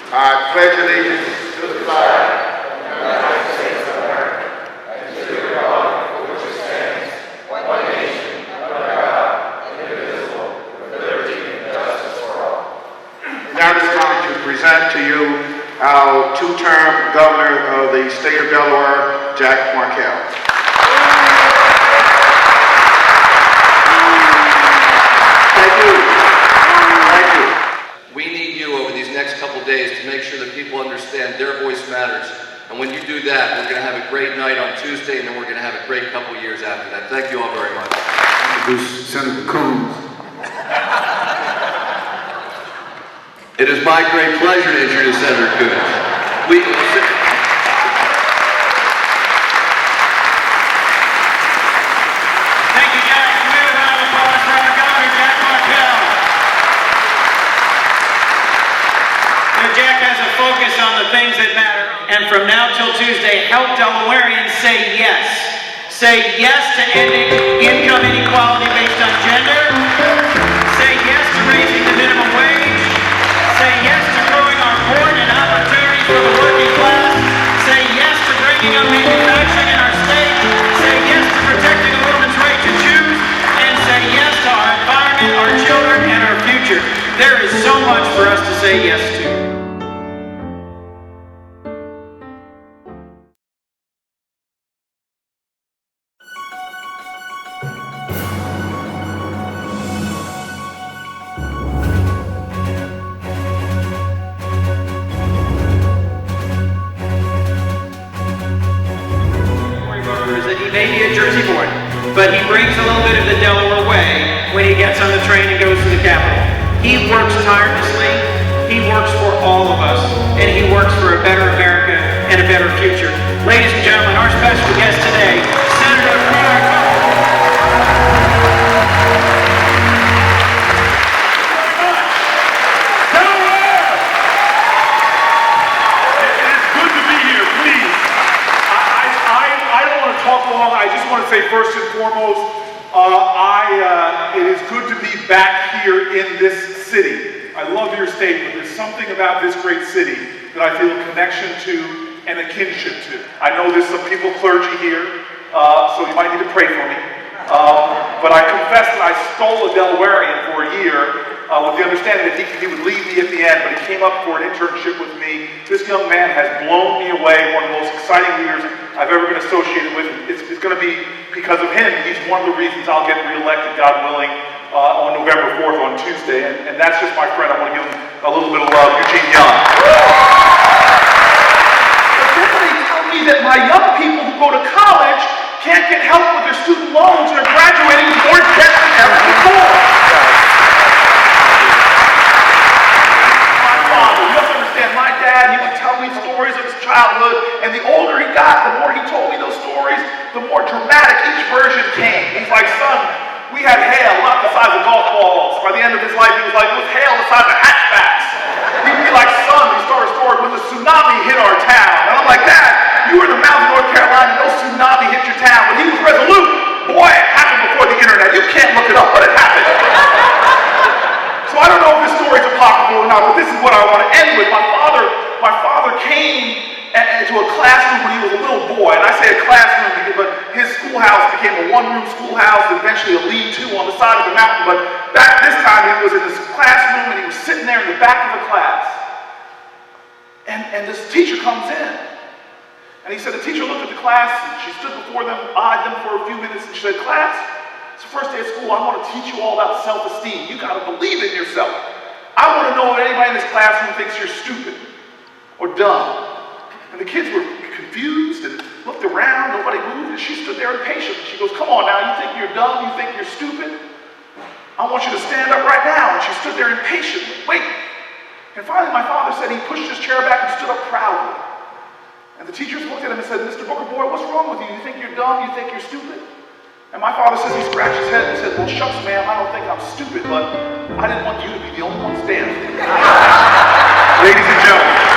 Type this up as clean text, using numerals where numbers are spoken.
I pledge allegiance to the flag of the United States of America and to the republic for which it stands, one nation, under God, indivisible, with liberty and justice for all. Now it is time to present to you our two-term governor of the state of Delaware, Jack Markell. Thank you. Thank you. We need you over these next couple days to make sure that people understand their voice matters. And when you do that, we're going to have a great night on Tuesday, and then we're going to have a great couple years after that. Thank you all very much. Introduce Senator Coons. It is my great pleasure to introduce Senator Coons. Thank you, Jack. Give a round of applause for our governor, Jack Markell. Jack has a focus on the things that matter, and from now till Tuesday, help Delawareans say yes. Say yes to ending income inequality based on gender. Say yes to raising the minimum wage. Say yes to growing our port and opportunities for the working class. Say yes to bringing up manufacturing in our state. Say yes to protecting a woman's right to choose. And say yes to our environment, our children, and our future. There is so much for us to say yes to. But he brings a little bit of the Delaware way when he gets on the train and goes to the Capitol. He works tirelessly, he works for all of us, and he works for a better America and a better future. Ladies and gentlemen, our special guest today, Senator Markell. I just want to say first and foremost, it is good to be back here in this city. I love your state, but there's something about this great city that I feel a connection to and a kinship to. I know there's some people clergy here, so you might need to pray for me. But I confess that I stole a Delawarean for a year with the understanding that he would leave me at the end, but he came up for an internship with me. This young man has blown me away, one of the most exciting leaders I've ever been associated with. It's going to be because of him. He's one of the reasons I'll get reelected, God willing, on November 4th on Tuesday. And that's just my friend. I want to give him a little bit of love, Eugene Young. But then they tell me that my young people who go to college can't get help with their student loans and are graduating with more debt than ever before. My father, you have to understand, my dad, he would tell me stories of his childhood, and the older he got, the more he told me those stories, the more dramatic each version came. He's like, son, we had hail not the size of golf balls. By the end of his life, he was like, it was hail the size of hatchbacks. He'd be like, son, we start a story when the tsunami hit our town. And I'm like, Dad, you were in the mountains of North Carolina, no tsunami hit your town. But he was resolute. Boy, it happened before the internet. You can't look it up, but it happened. So I don't know if this story's apocryphal or not, but this is what I want to end with. My father came to a classroom when he was a little boy, and I say a classroom, but his schoolhouse became a one-room schoolhouse, and eventually a lean-to on the side of the mountain. But back this time, he was in this classroom, and he was sitting there in the back of the class. And this teacher comes in, and he said, the teacher looked at the class, and she stood before them, eyed them for a few minutes, and she said, class, it's the first day of school, I want to teach you all about self-esteem. You got to believe in yourself. I want to know if anybody in this classroom thinks you're stupid or dumb. And the kids were confused and looked around, nobody moved, and she stood there impatient. She goes, come on now, you think you're dumb, you think you're stupid? I want you to stand up right now. And she stood there impatiently, waiting. And finally my father said, he pushed his chair back and stood up proudly. And the teachers looked at him and said, Mr. Booker, boy, what's wrong with you? You think you're dumb, you think you're stupid? And my father says, he scratched his head and said, well, shucks, ma'am, I don't think I'm stupid, but I didn't want you to be the only one standing. Ladies and gentlemen,